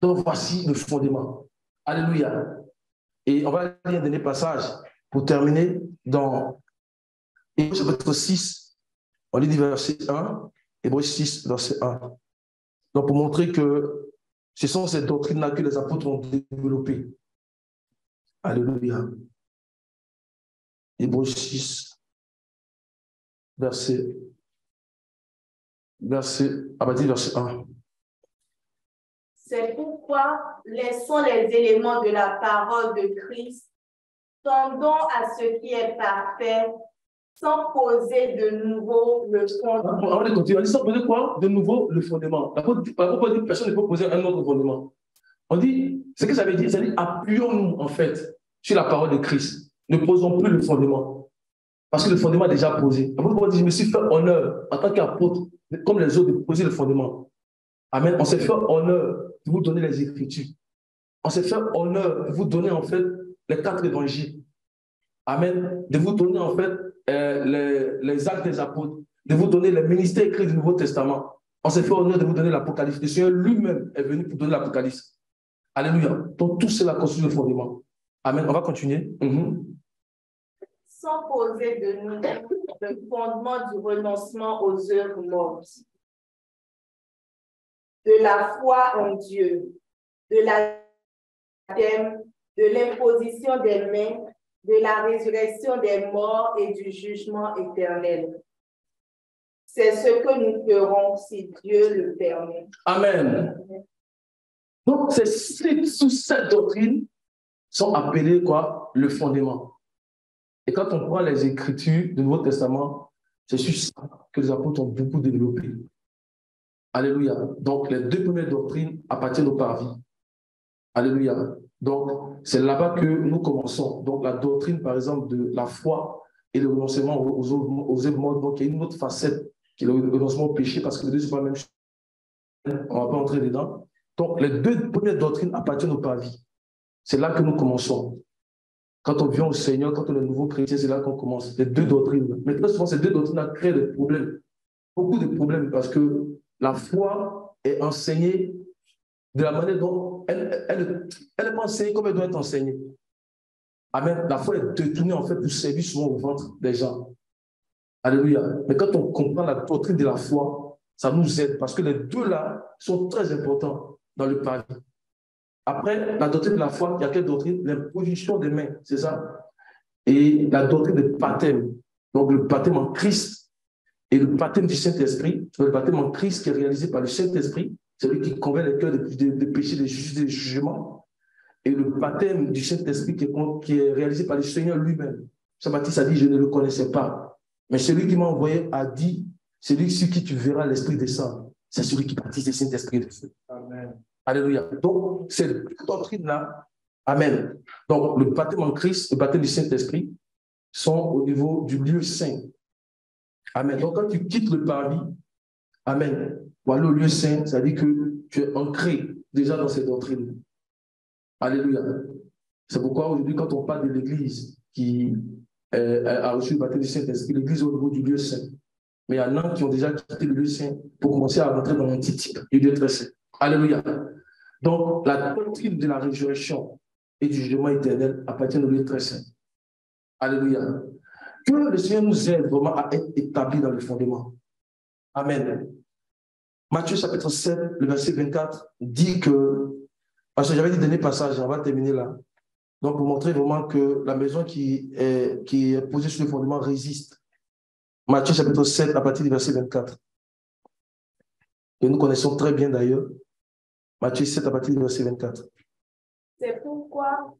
Donc voici le fondement. Alléluia. Et on va lire un dernier passage pour terminer dans Hébreux chapitre 6. On lit du verset 1. Hébreux 6, verset 1. Donc, pour montrer que ce sont ces doctrines-là que les apôtres ont développées. Alléluia. Hébreux 6, verset 1. C'est pourquoi laissons les éléments de la parole de Christ, tendons à ce qui est parfait, sans poser de nouveau le fondement. On va continuer. On dit sans poser quoi? De nouveau le fondement. L'apôtre dit que personne ne peut poser un autre fondement. On dit, ce que ça veut dire, c'est appuyons-nous en fait sur la parole de Christ. Ne posons plus le fondement. Parce que le fondement est déjà posé. L'apôtre dit, je me suis fait honneur en tant qu'apôtre, comme les autres, de poser le fondement. Amen. On s'est fait honneur de vous donner les Écritures. On s'est fait honneur de vous donner en fait les 4 évangiles. Amen. De vous donner en fait les actes des apôtres, de vous donner les ministères écrits du Nouveau Testament. On s'est fait honneur de vous donner l'Apocalypse. Le Seigneur lui-même est venu pour donner l'Apocalypse. Alléluia. Donc tout cela constitue le fondement. Amen. On va continuer. Sans poser de nouveau le fondement du renoncement aux œuvres mortes, de la foi en Dieu, de la de l'imposition des mains, de la résurrection des morts et du jugement éternel. C'est ce que nous ferons si Dieu le permet. Amen. Donc, ces 6 ou 7 doctrines sont appelées quoi? Le fondement. Et quand on prend les Écritures du Nouveau Testament, c'est sur ça que les apôtres ont beaucoup développé. Alléluia. Donc, les 2 premières doctrines appartiennent au parvis. Alléluia. Donc, c'est là-bas que nous commençons. Donc, la doctrine, par exemple, de la foi et le renoncement aux œuvres mortes. Donc, il y a une autre facette qui est le renoncement au péché, parce que les deux, ce n'est pas la même chose. On ne va pas entrer dedans. Donc, les 2 premières doctrines appartiennent au parvis. C'est là que nous commençons. Quand on vient au Seigneur, quand on est nouveau chrétien, c'est là qu'on commence. Les 2 doctrines. Mais très souvent, ces 2 doctrines créent des problèmes. Beaucoup de problèmes, parce que la foi est enseignée de la manière dont elle n'est pas enseignée comme elle doit être enseignée. Amen. La foi est détournée en fait pour servir souvent au ventre des gens. Alléluia. Mais quand on comprend la doctrine de la foi, ça nous aide parce que les 2 là sont très importants dans le parvis. Après, la doctrine de la foi, il y a quelle doctrine? L'imposition des mains, c'est ça. Et la doctrine du baptême. Donc le baptême en Christ et le baptême du Saint-Esprit. Le baptême en Christ qui est réalisé par le Saint-Esprit. C'est lui qui convainc les cœurs de péché, de jugement. Et le baptême du Saint-Esprit qui est réalisé par le Seigneur lui-même. Jean-Baptiste a dit, je ne le connaissais pas. Mais celui qui m'a envoyé a dit, c'est lui sur qui tu verras l'Esprit descendre. c'est celui qui baptise le Saint-Esprit de feu. Amen. Alléluia. Donc, cette doctrine-là, amen. Donc, le baptême en Christ, le baptême du Saint-Esprit sont au niveau du lieu saint. Amen. Donc, quand tu quittes le parvis, amen, pour aller au lieu saint, ça veut dire que tu es ancré déjà dans cette doctrine. Alléluia. C'est pourquoi aujourd'hui, quand on parle de l'Église qui a reçu le baptême du Saint-Esprit, l'Église est au niveau du lieu saint. Mais il y en a qui ont déjà quitté le lieu saint pour commencer à rentrer dans l'antitype du lieu très saint. Alléluia. Donc, la doctrine de la résurrection et du jugement éternel appartient au lieu très saint. Alléluia. Que le Seigneur nous aide vraiment à être établis dans le fondement. Amen. Matthieu chapitre 7, le verset 24, dit que, parce que j'avais dit dernier passage, on va terminer là. Donc, pour montrer vraiment que la maison qui est posée sur le fondement résiste. Matthieu chapitre 7, à partir du verset 24. Et nous connaissons très bien d'ailleurs. Matthieu 7, à partir du verset 24. C'est pourquoi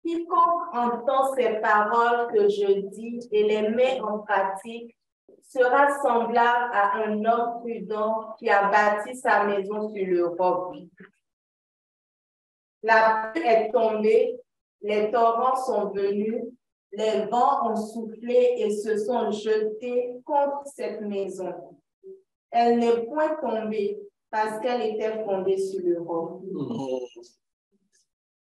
quiconque entend ces paroles que je dis et les met en pratique sera semblable à un homme prudent qui a bâti sa maison sur le roc. La pluie est tombée, les torrents sont venus, les vents ont soufflé et se sont jetés contre cette maison. Elle n'est point tombée parce qu'elle était fondée sur le roc.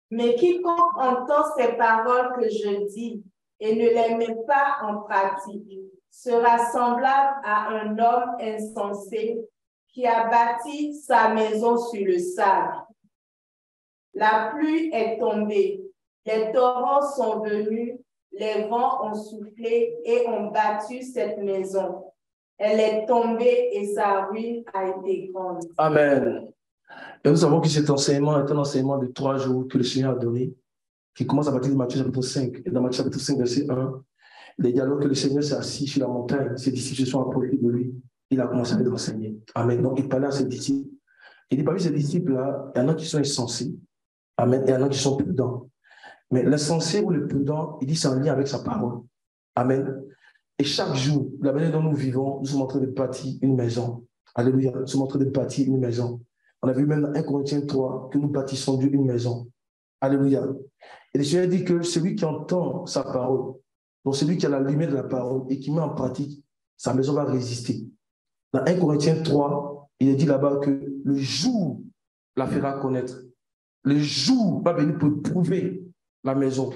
Mais quiconque entend ces paroles que je dis et ne les met pas en pratique sera semblable à un homme insensé qui a bâti sa maison sur le sable. La pluie est tombée, les torrents sont venus, les vents ont soufflé et ont battu cette maison. Elle est tombée et sa ruine a été grande. Amen. Et nous savons que cet enseignement est un enseignement de 3 jours que le Seigneur a donné, qui commence à partir de Matthieu chapitre 5. Et dans Matthieu chapitre 5, verset 1, il dit alors que le Seigneur s'est assis sur la montagne, ses disciples se sont approchés de lui, il a commencé à les enseigner. Amen. Donc il parlait à ses disciples. Il dit parmi ces disciples-là, il y en a qui sont insensés. Amen. Et il y en a qui sont prudents. Mais l'insensé ou le prudent, il dit c'est en lien avec sa parole. Amen. Et chaque jour, la manière dont nous vivons, nous sommes en train de bâtir une maison. Alléluia. Nous sommes en train de bâtir une maison. On a vu même dans 1 Corinthiens 3 que nous bâtissons Dieu une maison. Alléluia. Et le Seigneur dit que celui qui entend sa parole, donc celui qui a la lumière de la parole et qui met en pratique, sa maison va résister. Dans 1 Corinthiens 3, il est dit là-bas que le jour la fera connaître. Le jour va venir pour prouver la maison.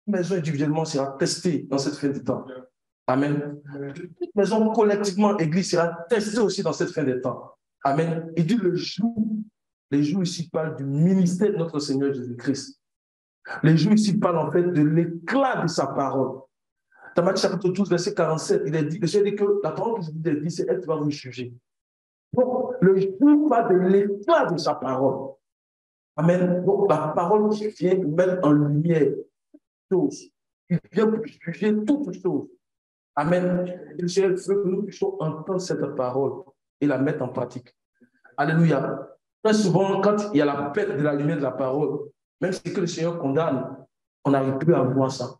La maison individuellement sera testée dans cette fin de temps. Amen. Toute maison collectivement, Église sera testée aussi dans cette fin de temps. Amen. Il dit le jour ici parle du ministère de notre Seigneur Jésus-Christ. Les jours ici parlent en fait de l'éclat de sa parole. Dans Matthieu chapitre 12, verset 47, il est dit, le Seigneur dit que la parole que je vous ai dit, c'est elle qui va vous juger. Donc, le jour parle de l'éclat de sa parole. Amen. Donc, la parole qui vient mettre en lumière toutes choses, qui vient pour juger toutes choses. Amen. Et le Seigneur veut que nous puissions entendre cette parole et la mettre en pratique. Alléluia. Très souvent, quand il y a la perte de la lumière de la parole, même ce que le Seigneur condamne, on n'arrive plus à voir ça.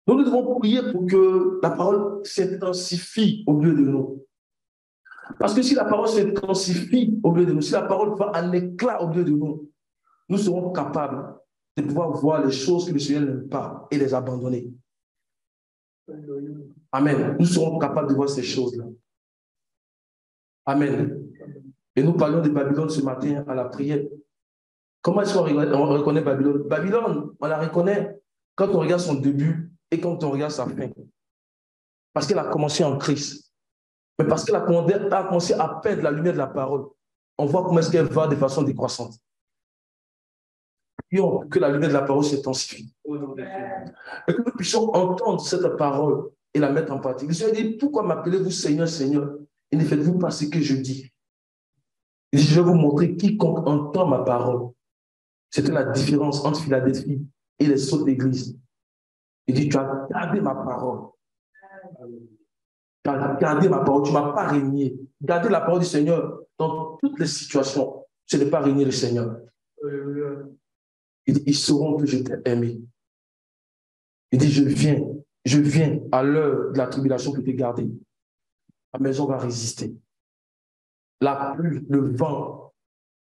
Donc, nous devons prier pour que la parole s'intensifie au milieu de nous. Parce que si la parole s'intensifie au milieu de nous, si la parole va en éclat au milieu de nous, nous serons capables de pouvoir voir les choses que le Seigneur n'aime pas et les abandonner. Amen. Nous serons capables de voir ces choses-là. Amen. Et nous parlions de Babylone ce matin à la prière. Comment est-ce qu'on reconnaît Babylone? Babylone, on la reconnaît quand on regarde son début et quand on regarde sa fin. Parce qu'elle a commencé en Christ. Mais parce qu'elle a commencé à perdre la lumière de la parole, on voit comment est-ce qu'elle va de façon décroissante. Prions que la lumière de la parole s'intensifie. Et que nous puissions entendre cette parole et la mettre en pratique. Le Seigneur dit, pourquoi m'appelez-vous Seigneur, Seigneur, et ne faites-vous pas ce que je dis? Il dit, je vais vous montrer quiconque entend ma parole. C'était la différence entre Philadelphie et les autres églises. Il dit, tu as gardé ma parole. Tu as gardé ma parole, tu ne m'as pas régné. Gardez la parole du Seigneur dans toutes les situations. Ce n'est pas régner le Seigneur. Il dit, ils sauront que je t'ai aimé. Il dit, je viens à l'heure de la tribulation pour te garder. La maison va résister. la pluie, le vent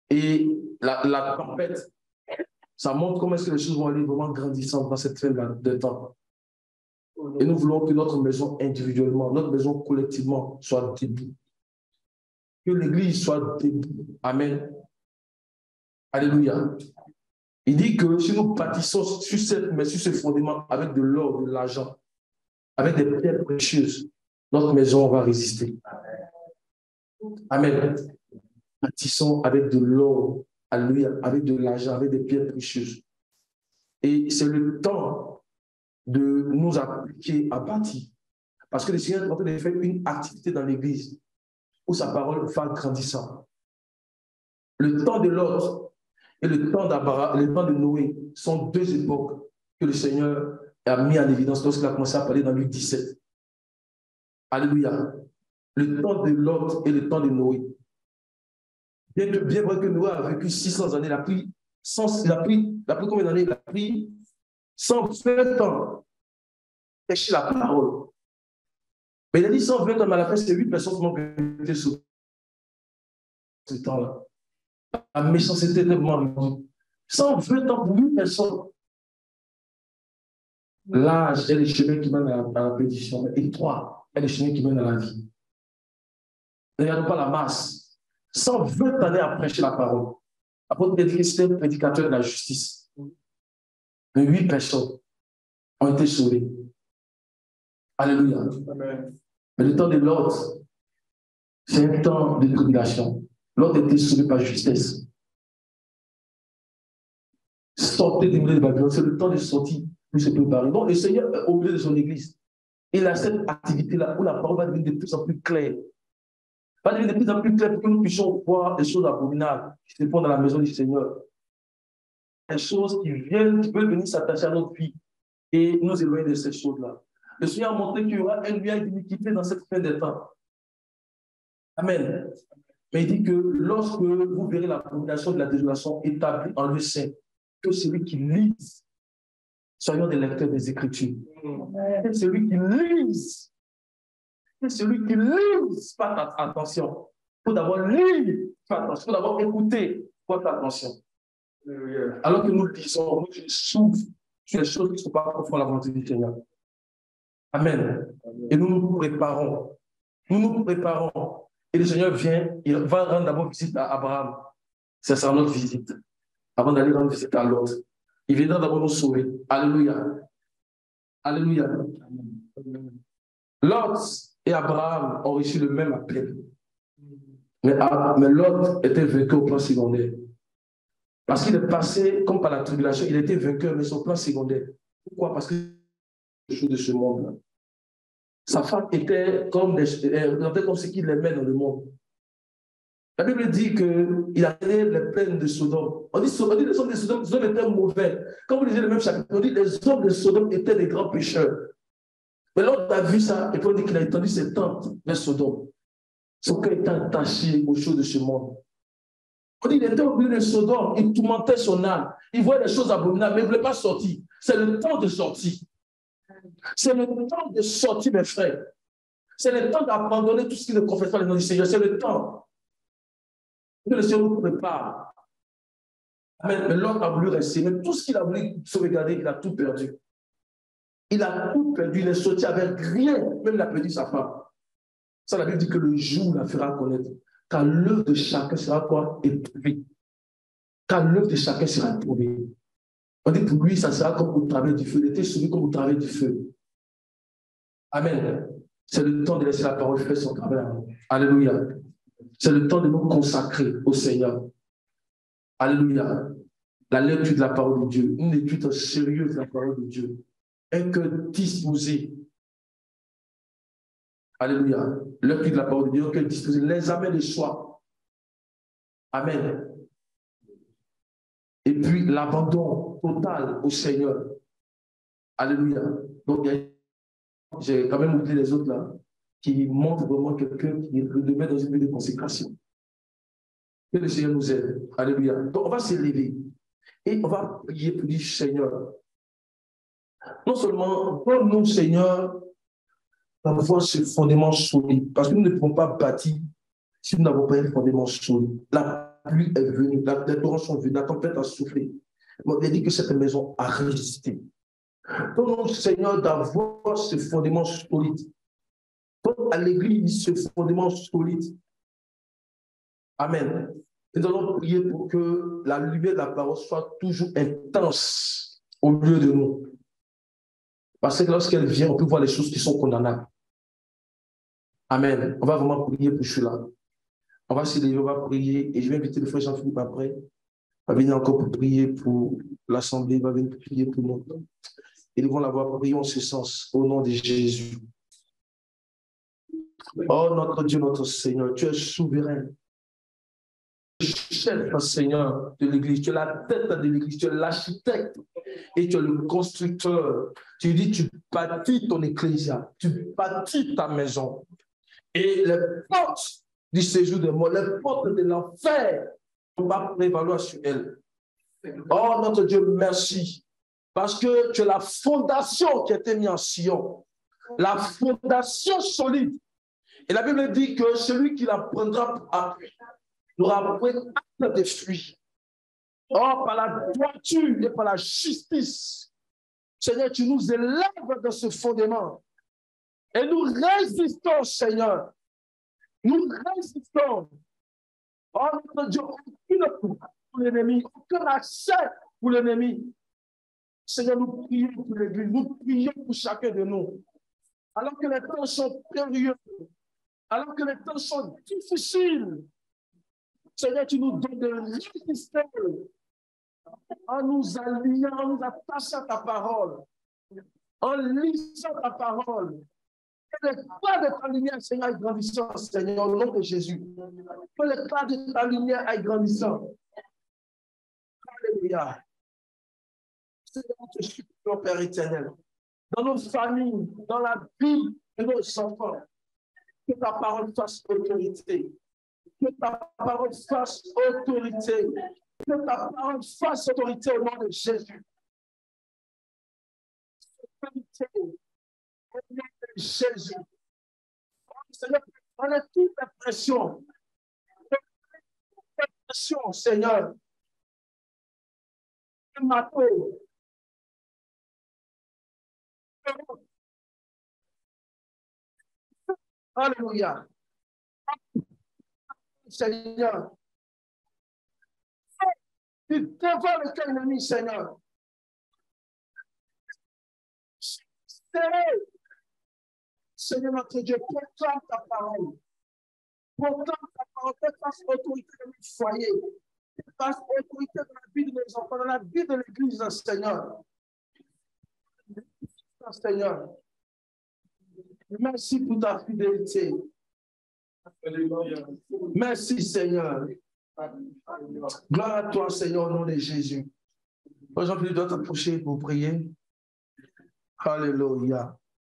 et la tempête. Ça montre comment est-ce que les choses vont aller vraiment grandissant dans cette fin de temps. Et nous voulons que notre maison individuellement, notre maison collectivement soit debout. Que l'Église soit debout. Amen. Alléluia. Il dit que si nous bâtissons sur ce fondement avec de l'or, de l'argent, avec des pierres précieuses, notre maison va résister. Amen. Bâtissons avec de l'or, alléluia, avec de l'argent, avec des pierres précieuses. Et c'est le temps de nous appliquer à bâtir. Parce que le Seigneur est en train de faire une activité dans l'Église où sa parole va grandissant. Le temps de Lot et le temps d'Abraham, le temps de Noé sont deux époques que le Seigneur a mis en évidence lorsqu'il a commencé à parler dans Luc 17. Alléluia. Le temps de Lot et le temps de Noé. Bien vrai que Noé a vécu 600 années, il a pris combien d'années? Il a pris 120 ans. Prêcher la parole. Mais il a dit 120 ans, mais à la fin, c'est 8 personnes qui ont été sauvées. Ce temps-là. La méchanceté était tellement 120 ans pour 8 personnes. L'âge est le chemin qui mène à la perdition. Et 3 est le chemin qui mène à la vie. Ne regardons pas la masse. 120 années à prêcher la parole. Apôtre Pédrique, c'était prédicateur de la justice. Mais 8 personnes ont été sauvées. Alléluia. Amen. Mais le temps de Lot, c'est un temps de tribulation. Lot était sauvé par justesse. Sortez du milieu de Babylone, c'est le temps de sortir pour se préparer. Donc, le Seigneur, au milieu de son église, il a cette activité-là où la parole va devenir de plus en plus claire. Va devenir de plus en plus claire pour que nous puissions voir des choses abominables qui se font dans la maison du Seigneur. Des choses qui viennent, qui peuvent venir s'attacher à notre vie et nous éloigner de ces choses-là. Le Seigneur a montré qu'il y aura un nuage d'iniquité dans cette fin des temps. Amen. Mais il dit que lorsque vous verrez la combinaison de la désolation établie en lieu saint, que celui qui lise, soyons des lecteurs des Écritures. Que celui qui lise, que celui qui lise, faites attention. Il faut d'abord lire, faites attention. Il faut d'abord écouter, faites attention. Alors que nous lisons, nous souffrons sur les choses qui ne sont pas conformes à la volonté du Seigneur. Amen. Et nous nous préparons. Nous nous préparons. Et le Seigneur vient, il va rendre d'abord visite à Abraham. Ce sera notre visite. Avant d'aller rendre visite à l'autre. Il viendra d'abord nous sauver. Alléluia. Alléluia. Lot et Abraham ont reçu le même appel. Mais Lot était vaincu au plan secondaire. Parce qu'il est passé, comme par la tribulation, il était vainqueur, mais son plan secondaire. Pourquoi? Parce que les choses de ce monde-là. Sa femme était comme ce qu'il aimait dans le monde. La Bible dit qu'il a donné les plaines de Sodome. On dit les hommes de Sodome étaient mauvais. Quand vous lisez le même chapitre, on dit les hommes de Sodome étaient des grands pécheurs. Mais là, on a vu ça, et puis on dit qu'il a étendu ses tentes vers Sodome. Son cœur était attaché aux choses de ce monde. On dit qu'il était au milieu de Sodome, il tourmentait son âme. Il voyait des choses abominables, mais il ne voulait pas sortir. C'est le temps de sortir. C'est le temps de sortir, mes frères. C'est le temps d'abandonner tout ce qui ne confesse pas le nom du Seigneur. C'est le temps que le Seigneur nous prépare. Amen. Mais l'homme a voulu rester. Mais tout ce qu'il a voulu sauvegarder, il a tout perdu. Il a tout perdu. Il est sorti avec rien. Même il a perdu sa femme. Ça, la Bible dit que le jour la fera connaître. Car l'œuvre de chacun sera quoi? Éprouvée. Car l'œuvre de chacun sera éprouvée. On dit pour lui, ça sera comme au travers du feu. Il était sauvé comme au travers du feu. Amen. C'est le temps de laisser la parole faire son travail. Alléluia. C'est le temps de nous consacrer au Seigneur. Alléluia. La lecture de la parole de Dieu. Une étude sérieuse de la parole de Dieu. Un cœur disposé. Alléluia. Lecture de la parole de Dieu. Un cœur disposé. L'examen de soi. Amen. Et puis l'abandon total au Seigneur. Alléluia. Donc, j'ai quand même oublié les autres là, qui montrent vraiment quelqu'un qui le met dans une vie de consécration. Que le Seigneur nous aide. Alléluia. Donc, on va s'élever et on va prier pour dire Seigneur. Non seulement, donne-nous, Seigneur, d'avoir ce fondement solide, parce que nous ne pouvons pas bâtir Si nous n'avons pas un fondement solide, la pluie est venue, les torrents sont venus, la tempête a soufflé. On a dit que cette maison a résisté. Donne-nous, Seigneur, d'avoir ce fondement solide. Donne à l'Église ce fondement solide. Amen. Nous allons prier pour que la lumière de la parole soit toujours intense au milieu de nous. Parce que lorsqu'elle vient, on peut voir les choses qui sont condamnables. Amen. On va vraiment prier pour cela. On va se lever, on va prier. Et je vais inviter le frère Jean-Philippe après. Il va venir encore pour prier pour l'Assemblée. Il va venir pour prier pour nous. Et nous allons l'avoir prié en ce sens, au nom de Jésus. Oh, notre Dieu, notre Seigneur, tu es souverain. Chef, Seigneur, de l'Église. Tu es la tête de l'Église. Tu es l'architecte et tu es le constructeur. Tu dis, tu bâtis ton ecclésia. Tu bâtis ta maison. Et les portes du séjour de mort, les portes de l'enfer, on va prévaloir sur elles. Oh, notre Dieu, merci. Parce que tu es la fondation qui a été mise en Sion. La fondation solide. Et la Bible dit que celui qui la prendra pour appui n'aura point acte de fruits. Oh, par la droiture et par la justice, Seigneur, tu nous élèves dans ce fondement. Et nous résistons, Seigneur. Nous résistons. Oh, notre Dieu, aucune porte pour l'ennemi, aucun accès pour l'ennemi. Seigneur, nous prions pour l'Église, nous prions pour chacun de nous. Alors que les temps sont périlleux, alors que les temps sont difficiles, Seigneur, tu nous donnes de résister en nous alignant, en nous attachant à ta parole, en lisant ta parole. Que l'éclat de ta lumière, Seigneur, aille grandissant, Seigneur, au nom de Jésus. Que l'éclat de ta lumière aille grandissant. Alléluia. Seigneur, nous te supplions, Père éternel, dans nos familles, dans la vie de nos enfants, que ta parole fasse autorité. Que ta parole fasse autorité. Que ta parole fasse autorité au nom de Jésus. Autorité au nom de Jésus. Seigneur, on a toute la pression. La pression, Seigneur. Alléluia. Seigneur. Tu devant le ennemi, Seigneur. Seigneur notre Dieu, proclame ta parole. Proclame ta parole, que fasse autorité dans notre foyer. Que fasse autorité dans la vie de nos enfants, dans la vie de l'Église, Seigneur. Seigneur. Merci pour ta fidélité. Merci, Seigneur. Gloire à toi, Seigneur, au nom de Jésus. Aujourd'hui, tu dois t'approcher pour prier. Alléluia.